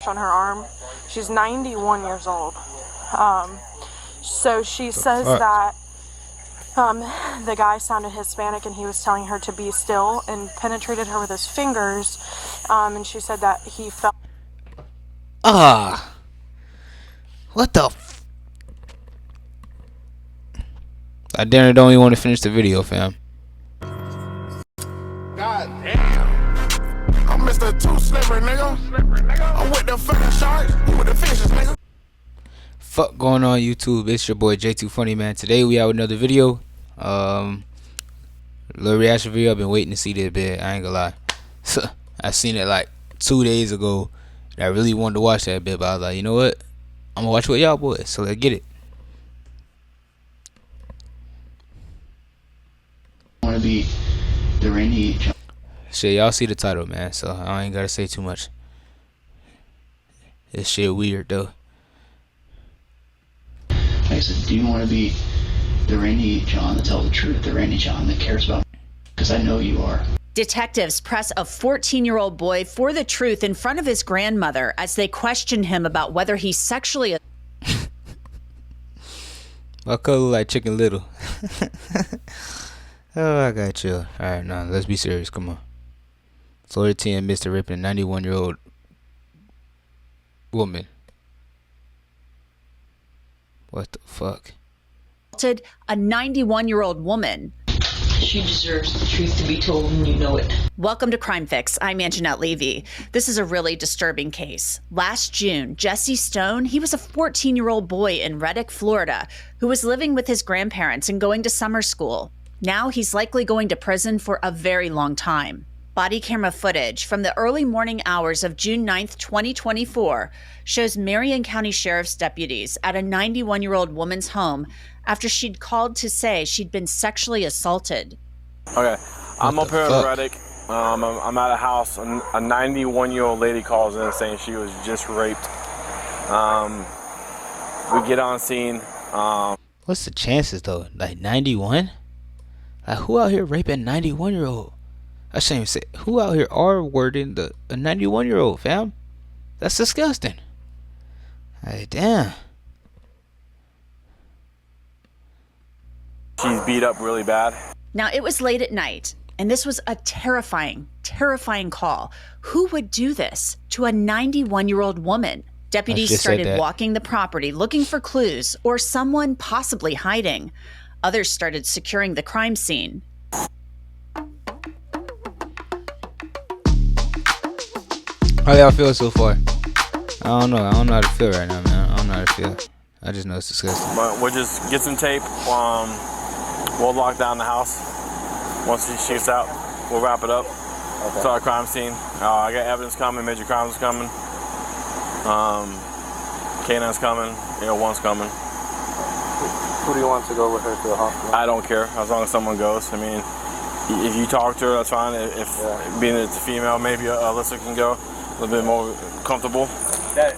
on her arm. She's 91 years old. So she says that the guy sounded Hispanic and he was telling her to be still and penetrated her with his fingers. And she said that he felt... What the I damn don't even want to finish the video, fam. God damn. I'm Mr. Too Slipper, nigga. I'm with the fucking sharks. I'm with the fishes, nigga. Fuck going on YouTube? It's your boy J2 Funny, man. Today we have another video. Little reaction video. I've been waiting to see this bit. I ain't gonna lie. I seen it like 2 days ago. And I really wanted to watch that bit, but I was like, you know what? I'm gonna watch with y'all boys. So let's get it. Want to be the rainy. Shit, y'all see the title, man. So I ain't gotta say too much. This shit weird though. I said, do you want to be the rainy John to tell the truth, the rainy John that cares about? Because I know you are. Detectives press a 14-year-old boy for the truth in front of his grandmother as they question him about whether he sexually... My color like Chicken Little. Oh, I got you. Alright, now let's be serious. Come on. Florida 10 Mr. Ripping a 91-year-old woman. What the fuck? A 91-year-old woman. She deserves the truth to be told, and you know it. Welcome to Crime Fix. I'm Anjanette Levy. This is a really disturbing case. Last June, Jesse Stone, he was a 14-year-old boy in Reddick, Florida, who was living with his grandparents and going to summer school. Now he's likely going to prison for a very long time. Body camera footage from the early morning hours of June 9th, 2024 shows Marion County Sheriff's deputies at a 91-year-old woman's home after she'd called to say she'd been sexually assaulted. Okay, I'm up here in Reddick. I'm at a house. A 91-year-old lady calls in saying she was just raped. We get on scene. What's the chances though? Like 91? Like who out here raping a 91-year-old? I shouldn't even say who out here are wording a 91-year-old, fam. That's disgusting. Hey, damn. She's beat up really bad. Now, it was late at night, and this was a terrifying, terrifying call. Who would do this to a 91-year-old woman? Deputies started walking the property looking for clues or someone possibly hiding. Others started securing the crime scene. How y'all feel so far? I don't know. I don't know how to feel right now, man. I don't know how to feel. I just know it's disgusting. But we'll just get some tape. We'll lock down the house. Once she gets out, we'll wrap it up. Okay. To our crime scene. I got evidence coming. Major crimes coming. K9's coming. One's coming. Who do you want to go with her to the hospital? I don't care, as long as someone goes. I mean, if you talk to her, that's fine. Being that it's a female, maybe Alyssa can go. A little bit more comfortable. That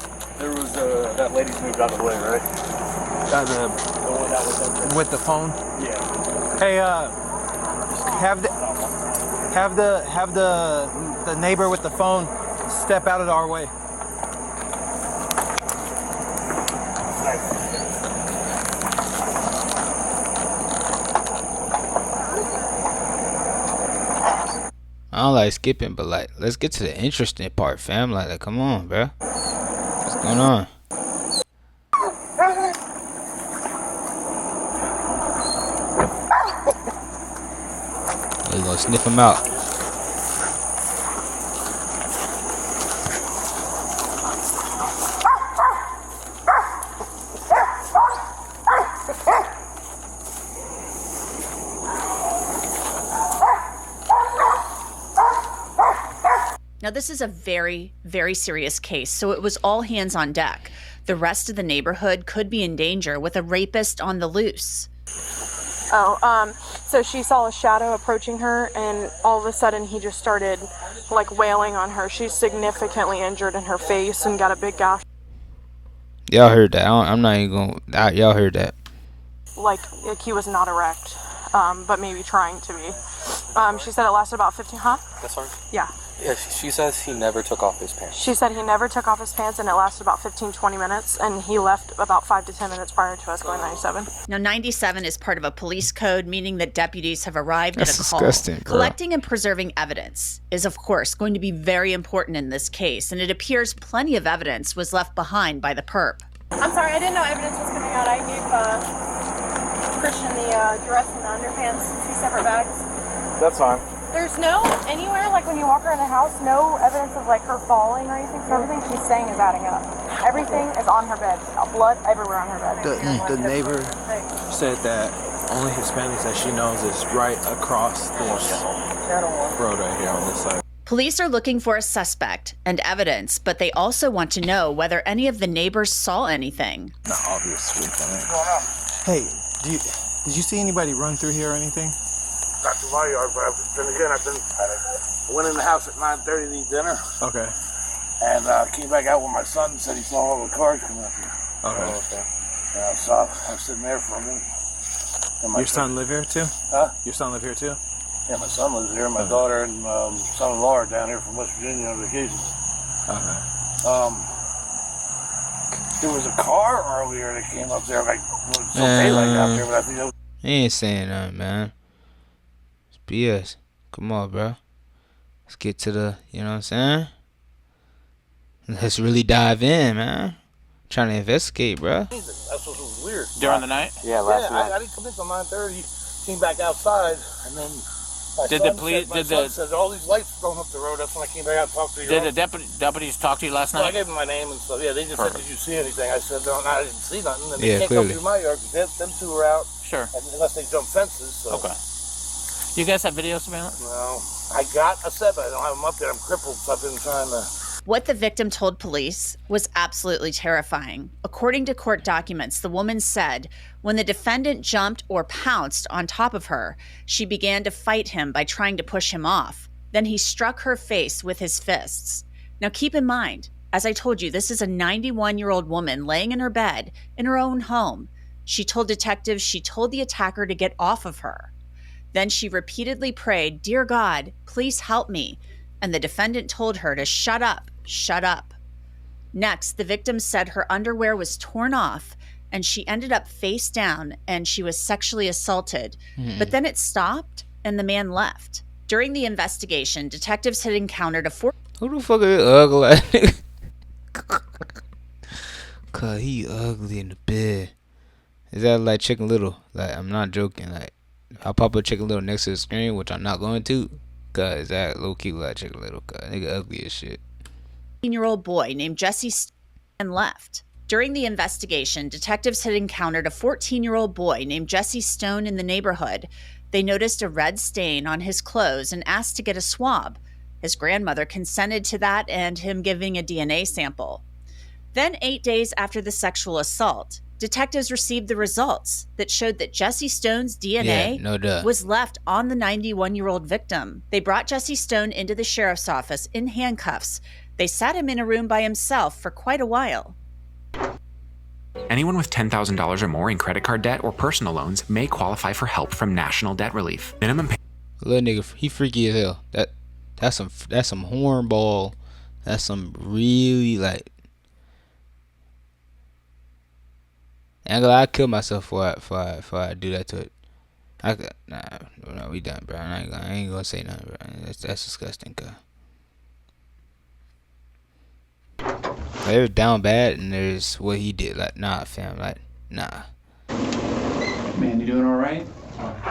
lady's moved out of the way, right? The one that was with the phone. Yeah. Hey, have the neighbor with the phone step out of our way. I don't like skipping, but like, let's get to the interesting part, fam. Like come on, bro. What's going on? We're gonna sniff him out. Now, this is a very, very serious case, so it was all hands on deck. The rest of the neighborhood could be in danger with a rapist on the loose. So she saw a shadow approaching her, and all of a sudden he just started, like, wailing on her. She's significantly injured in her face and got a big gash. Y'all heard that. I'm not even gonna... Y'all heard that. Like he was not erect, but maybe trying to be. She said it lasted about 15, huh? That's right. Yeah. Yeah, she says he never took off his pants. She said he never took off his pants, and it lasted about 15-20 minutes, and he left about 5 to 10 minutes prior to us going 97. Now, 97 is part of a police code, meaning that deputies have arrived That's at a call. disgusting, girl. Collecting and preserving evidence is, of course, going to be very important in this case, and it appears plenty of evidence was left behind by the perp. I'm sorry, I didn't know evidence was coming out. I gave Christian the dress and the underpants, 2 separate bags. That's fine. There's no, anywhere, like when you walk around the house, no evidence of like her falling or anything, so everything she's saying is adding up. Everything is on her bed. Blood everywhere on her bed. The neighbor said that only Hispanics that she knows is right across this road right here on this side. Police are looking for a suspect and evidence, but they also want to know whether any of the neighbors saw anything. Not obviously. Hey, did you see anybody run through here or anything? Not to my yard, but then again, I went in the house at 9:30 to eat dinner. Okay. And came back out with my son and said he saw all the cars coming up here. Okay. And I was sitting there for a minute. And Your son live here too? Huh? Your son live here too? Yeah, my son lives here. My daughter and son-in-law are down here from West Virginia on vacation. Okay. There was a car earlier that came up there, like, well, it's daylight out there, but I think that was... He ain't saying nothing, man. It's BS. Come on, bro. Let's get to the, you know what I'm saying? Let's really dive in, man. Trying to investigate, bro. That's what was weird. During the night? Yeah, last night. I didn't come in till 9:30. Came back outside, and then my son said all these lights going up the road. That's when I came back out and talked to you. Did the deputies talk to you last Well, I night? gave them my name and stuff. Yeah, they just said, "Did you see anything?" I said, "No, I didn't see nothing." And Yeah, they can't clearly. come through my yard because them two are out. Sure. Unless they jump fences. So. Okay. You guys have video surveillance? No, I got a set, but I don't have them up there. I'm crippled, so I've been trying to. What the victim told police was absolutely terrifying. According to court documents, the woman said when the defendant jumped or pounced on top of her, she began to fight him by trying to push him off. Then he struck her face with his fists. Now keep in mind, as I told you, this is a 91-year-old woman laying in her bed in her own home. She told detectives she told the attacker to get off of her. Then she repeatedly prayed, "Dear God, please help me." And the defendant told her to shut up, shut up. Next, the victim said her underwear was torn off and she ended up face down and she was sexually assaulted. But then it stopped and the man left. During the investigation, detectives had encountered a Who the fuck is ugly? Cause he ugly in the bed. Is that like Chicken Little? Like, I'm not joking. Like, I'll pop a Chicken Little next to the screen, which I'm not going to. Cause that low key like Chicken Little. Cause nigga ugly as shit. 14-year-old boy named Jesse and left. During the investigation, detectives had encountered a 14-year-old boy named Jesse Stone in the neighborhood. They noticed a red stain on his clothes and asked to get a swab. His grandmother consented to that and him giving a DNA sample. Then 8 days after the sexual assault, detectives received the results that showed that Jesse Stone's DNA was left on the 91-year-old victim. They brought Jesse Stone into the sheriff's office in handcuffs. They sat him in a room by himself for quite a while. Anyone with $10,000 or more in credit card debt or personal loans may qualify for help from National Debt Relief. Minimum pay. Little nigga, he freaky as hell. That's some hornball. That's some really like. I'd kill myself before I do that to it. No, we done, bro. I ain't gonna say nothing, bro. That's disgusting, cuz. There's down bad and there's what he did. Like, nah, fam. Like, nah. Man, you doing all right?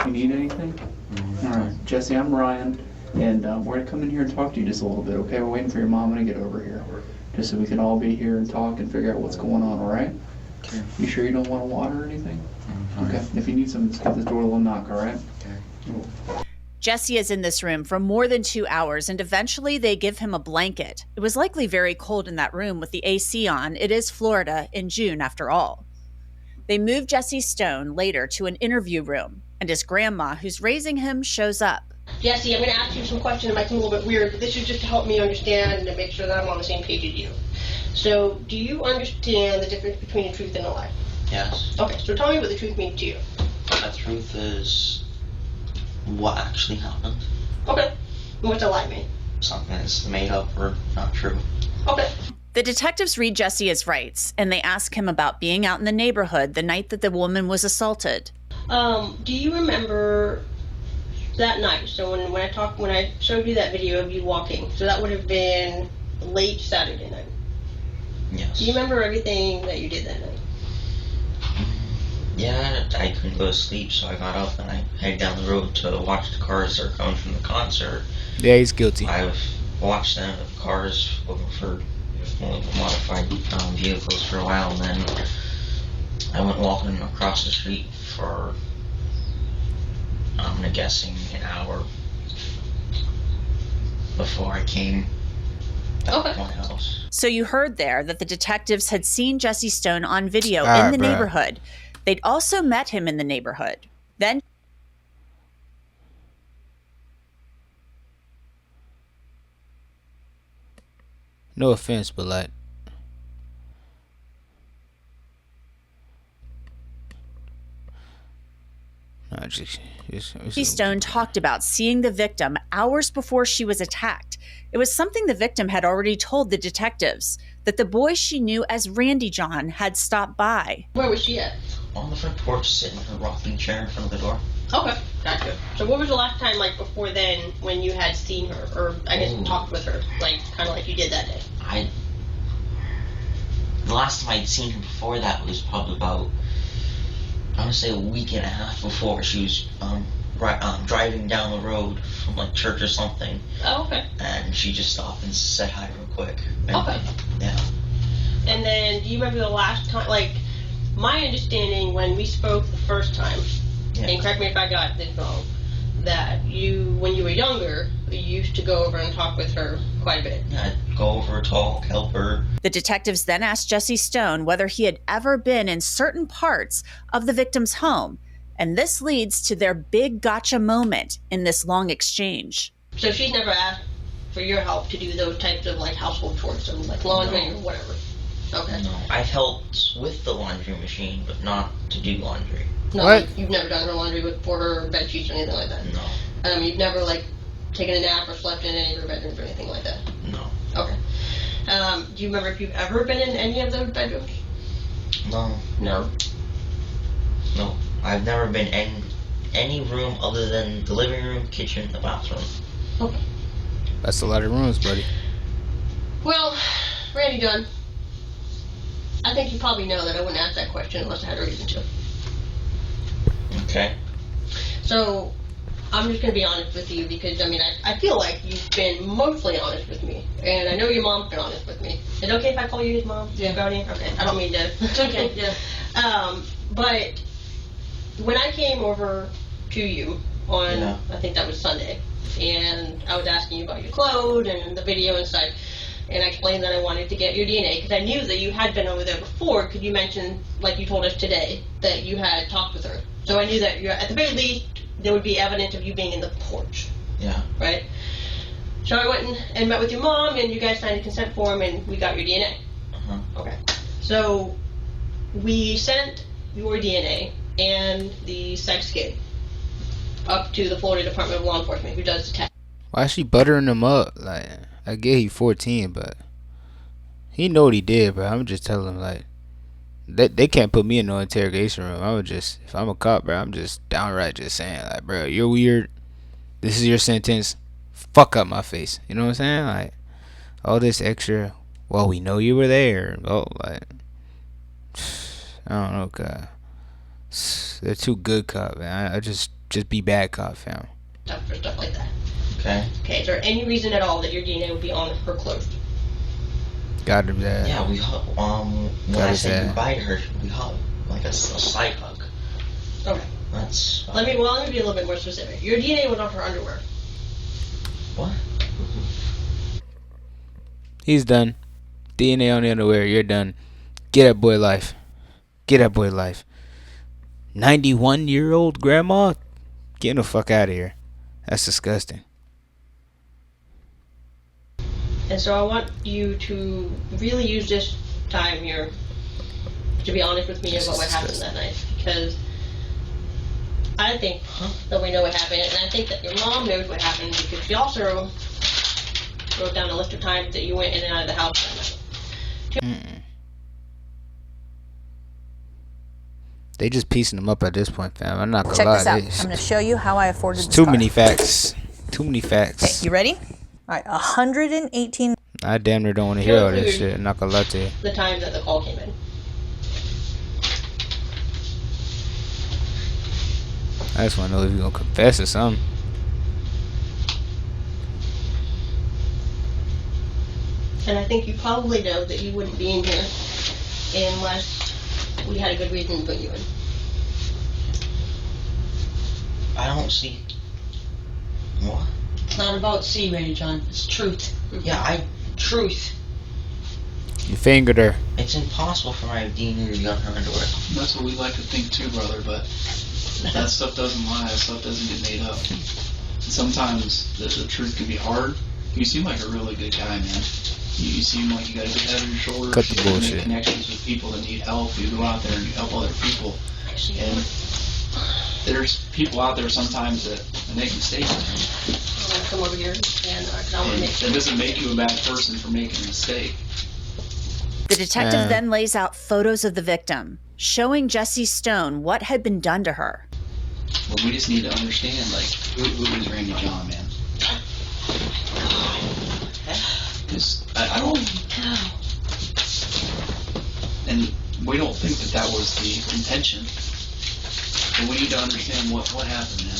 You need anything? All right, Jesse, I'm Ryan, and we're gonna come in here and talk to you just a little bit, okay? We're waiting for your mom to get over here, just so we can all be here and talk and figure out what's going on. All right? Okay. You sure you don't want water or anything? Okay. If you need some, just give this door a little knock. All right? Okay. Jesse is in this room for more than 2 hours, and eventually they give him a blanket. It was likely very cold in that room with the AC on. It is Florida in June, after all. They move Jesse Stone later to an interview room, and his grandma, who's raising him, shows up. Jesse, I'm going to ask you some questions that might seem a little bit weird, but this is just to help me understand and to make sure that I'm on the same page as you. So, do you understand the difference between a truth and a lie? Yes. Okay, so tell me what the truth means to you. The truth is what actually happened. Okay. What's a lie mean? Something that's made up or not true. Okay. The detectives read Jesse his rights, and they ask him about being out in the neighborhood the night that the woman was assaulted. Do you remember that night? So when I showed you that video of you walking, so that would have been late Saturday night. Yes. Do you remember everything that you did that night? Yeah, I couldn't go to sleep, so I got up and I headed down the road to watch the cars that are coming from the concert. Yeah, he's guilty. I've watched them, the cars, looking for modified vehicles for a while, and then I went walking across the street for, I'm guessing, an hour before I came back to my house. So you heard there that the detectives had seen Jesse Stone on video in the neighborhood. They'd also met him in the neighborhood. Then no offense, but like, Jesse Stone talked about seeing the victim hours before she was attacked. It was something the victim had already told the detectives, that the boy she knew as Randy John had stopped by. Where was she at? On the front porch, sitting in her rocking chair in front of the door. Okay, gotcha. So what was the last time, like, before then, when you had seen her, or I guess talked with her, like, kind of like you did that day? The last time I'd seen her before that was probably about, I want to say, a week and a half before. She was driving down the road from, like, church or something. Oh, okay. And she just stopped and said hi real quick. And, okay. Yeah. And then, do you remember the last time, like, my understanding when we spoke the first time, and correct me if I got this wrong, that you, when you were younger, you used to go over and talk with her quite a bit. Yeah, I'd go over, talk, help her. The detectives then asked Jesse Stone whether he had ever been in certain parts of the victim's home, and this leads to their big gotcha moment in this long exchange. So she's never asked for your help to do those types of, like, household chores, so like laundry or whatever? Okay. No, I've helped with the laundry machine, but not to do laundry. No, What? You've never done her laundry for her, or bed sheets or anything like that? No. You've never, like, taken a nap or slept in any of her bedrooms or anything like that? No. Okay. Do you remember if you've ever been in any of those bedrooms? No. No. No. I've never been in any room other than the living room, kitchen, the bathroom. Okay. That's a lot of rooms, buddy. Well, Randy Dunn, I think you probably know that I wouldn't ask that question unless I had a reason to. Okay. So, I'm just going to be honest with you because, I mean, I feel like you've been mostly honest with me. And I know your mom's been honest with me. Is it okay if I call you his mom? Yeah. Brody? Okay, I don't mean to. It's okay, yeah. But when I came over to you on, I think that was Sunday, and I was asking you about your clothes and the video and such, and I explained that I wanted to get your DNA because I knew that you had been over there before because you mentioned, like you told us today, that you had talked with her. So I knew that at the very least there would be evidence of you being in the porch. Yeah. Right? So I went and met with your mom, and you guys signed a consent form, and we got your DNA. Uh-huh. Okay. So we sent your DNA and the sex kit up to the Florida Department of Law Enforcement, who does the test. Why is she buttering him up? Like, I get he 14, but he know what he did, bro. I'm just telling him, like, they can't put me in no interrogation room. I would just, if I'm a cop, bro, I'm just downright just saying, like, bro, you're weird. This is your sentence. Fuck up my face. You know what I'm saying? Like, all this extra, well, we know you were there. Oh, like, I don't know, God. They're too good cop, man. I just be bad cop, fam. For stuff like that. Okay. Okay, is there any reason at all that your DNA would be on her clothes? Got him there. Yeah, we when I said goodbye to her, we hugged, like a slight hug. Okay. That's. Let me be a little bit more specific. Your DNA was on her underwear. What? He's done. DNA on the underwear. You're done. Get that boy life. Get that boy life. 91-year-old grandma? Get the fuck out of here. That's disgusting. And so I want you to really use this time here to be honest with me about what happened that night. Because I think that we know what happened, and I think that your mom knows what happened because she also wrote down a list of times that you went in and out of the house that night. They just piecing them up at this point, fam. I'm not gonna Check lie. this out. I'm going to show you how I afforded this Too car. many facts. Too many facts. Okay, you ready? All right, 118. I damn near don't want to hear all this shit. I'm not gonna lie to you. The time that the call came in. I just want to know if you're gonna confess or something. And I think you probably know that you wouldn't be in here unless we had a good reason to put you in. I don't see. What? It's not about see, Randy John. It's truth. Yeah, truth. You fingered her. It's impossible for my DNA to be on her underwear. That's what we like to think too, brother, but that stuff doesn't lie, that stuff doesn't get made up. And sometimes the truth can be hard. You seem like a really good guy, man. You seem like you got a good head on your shoulders. Cut the you bullshit. make connections with people that need help. You go out there and you help other people. And there's people out there sometimes that make mistakes. I'm going to come over here and I want to make sure. That doesn't make you a bad person for making a mistake. The detective then lays out photos of the victim, showing Jessie Stone what had been done to her. Well, we just need to understand, like, who is Randy John, man? Because I don't... And we don't think that was the intention. But we need to understand what happened, man.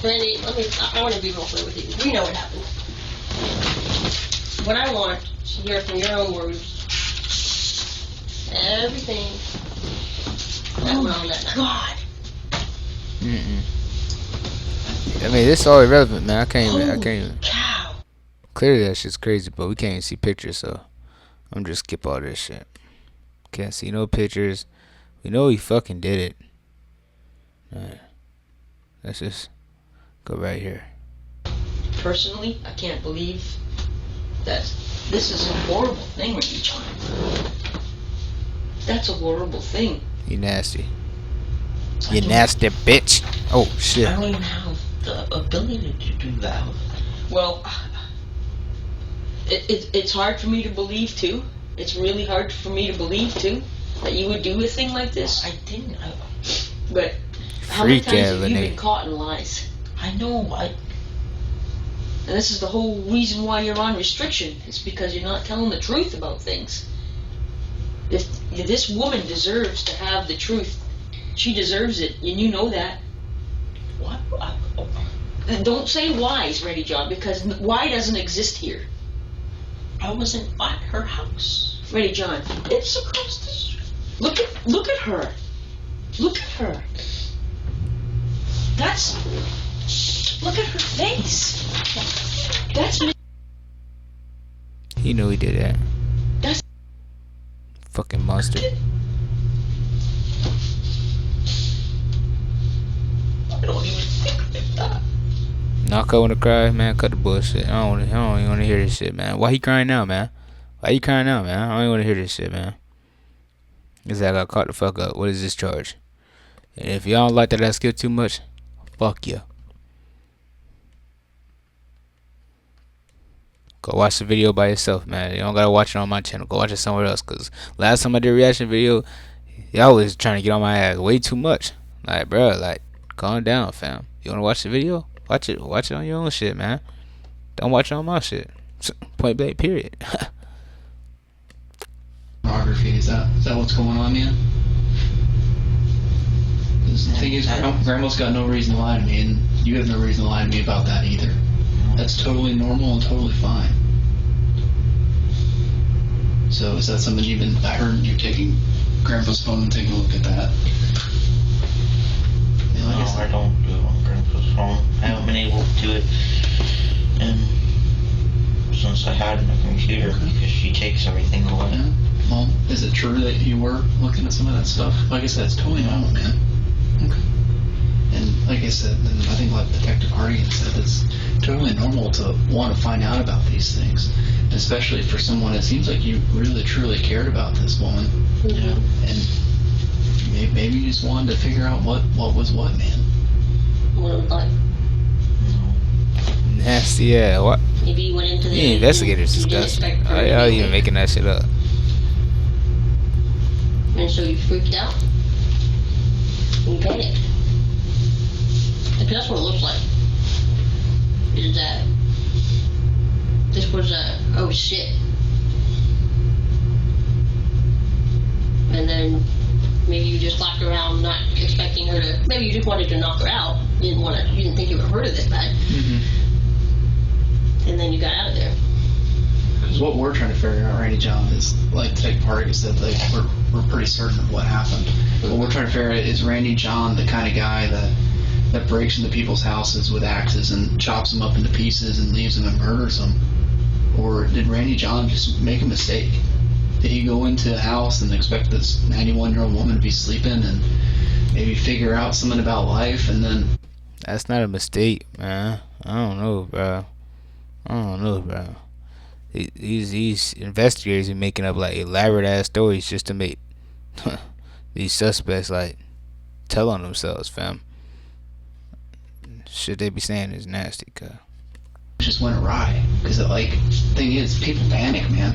Randy, I want to be real clear with you. We know what happened. What I want to hear from your own words, everything that went on that night. God. I mean, this is all irrelevant, man. I can't even. Cow. Clearly that shit's crazy, but we can't even see pictures, so I'm just skip all this shit. Can't see no pictures. We know he fucking did it. Alright. Let's just go right here. Personally, I can't believe that this is a horrible thing, Randy John. That's a horrible thing. You nasty. You nasty bitch. Oh, shit. I don't even have the ability to do that. Well, it's hard for me to believe, too. It's really hard for me to believe, too, that you would do a thing like this. I didn't. But how many Freak times have you Lenny. been caught in lies? I know. And this is the whole reason why you're on restriction. It's because you're not telling the truth about things. If this woman deserves to have the truth, she deserves it, and you know that. What? And don't say whys, Randy John, because why doesn't exist here. I wasn't at her house. Randy John, it's across the street. Look at her. Look at her. Look at her face. That's He knew he did that. That's fucking monster. I don't even think like that. Knock out when to cry, man. Cut the bullshit. I don't even want to hear this shit, man. Why he crying now, man? Why you crying now, man? I don't even want to hear this shit, man. Cause I got caught the fuck up. What is this charge? And if y'all don't like that I skill too much, fuck you. Go watch the video by yourself, man. You don't gotta watch it on my channel. Go watch it somewhere else. Cause last time I did a reaction video, y'all was trying to get on my ass way too much. Like, bro, like, calm down, fam. You wanna watch the video? Watch it on your own shit, man. Don't watch it on my shit. Point blank, period. Pornography, is that what's going on, man? The thing is, Grandma's got no reason to lie to me, and you have no reason to lie to me about that either. That's totally normal and totally fine. So is that something I heard you taking Grandpa's phone and taking a look at that? No, I don't do it on Grandpa's phone. I haven't been able to do it since I had my computer because she takes everything away. Yeah. Well, is it true that you were looking at some of that stuff? Like I said, it's totally normal, man. Okay. And like I said, and I think like Detective Hardy said, it's totally normal to want to find out about these things. And especially for someone, it seems like you really truly cared about this woman. Yeah. And maybe you just wanted to figure out what was what, man. What it was like. Nasty, yeah. What? Maybe you went into The investigator's disgusting. How y'all even making that shit up? And so you freaked out. And you panicked. Because that's what it looks like. Is that this was a oh shit. And then maybe you just flopped around not expecting her to, maybe you just wanted to knock her out. You didn't think you would hurt her this bad. And then you got out of there. Because what we're trying to figure out, Randy John, is like Detective Parker said, like we're pretty certain of what happened. What we're trying to figure out is Randy John the kind of guy that breaks into people's houses with axes and chops them up into pieces and leaves them and murders them? Or did Randy John just make a mistake? Did he go into a house and expect this 91-year-old woman to be sleeping and maybe figure out something about life and then... That's not a mistake, man. I don't know, bro. These investigators are making up like elaborate ass stories just to make these suspects like tell on themselves, fam. Shit they be saying is nasty, cuz. It just went awry. Because like, thing is, people panic, man.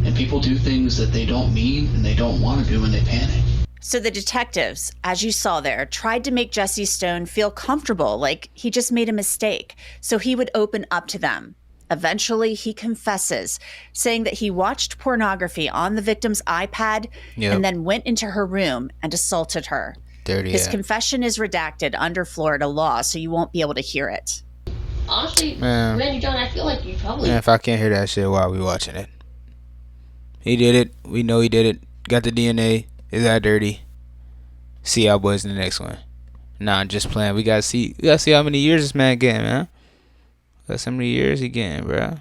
And people do things that they don't mean and they don't want to do when they panic. So the detectives, as you saw there, tried to make Jesse Stone feel comfortable, like he just made a mistake, so he would open up to them. Eventually, he confesses, saying that he watched pornography on the victim's iPad and then went into her room and assaulted her. Dirty. His confession is redacted under Florida law, so you won't be able to hear it. Honestly, Man. Randy John, I feel like you probably... Man, if I can't hear that shit, why are we watching it? He did it. We know he did it. Got the DNA. Is that dirty? See y'all boys in the next one. Nah, just playing. We gotta see how many years this man getting, man. That's how many years he getting, bro.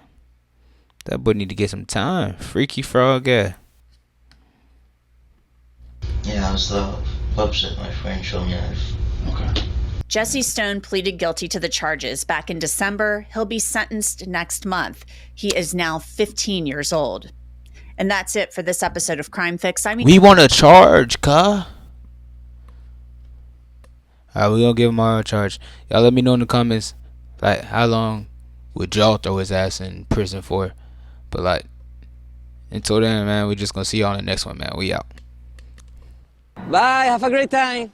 That boy need to get some time. Freaky frog guy. Yeah, I was the website my friend showed me. Okay. Jesse Stone pleaded guilty to the charges back in December. He'll be sentenced next month. He is now 15 years old. And that's it for this episode of Crime Fix. We want to charge, cuh. Alright, we gonna give him our charge. Y'all let me know in the comments, like, how long would y'all throw his ass in prison for? But like, until then, man, we just gonna see y'all in the next one, man. We out. Bye, have a great time.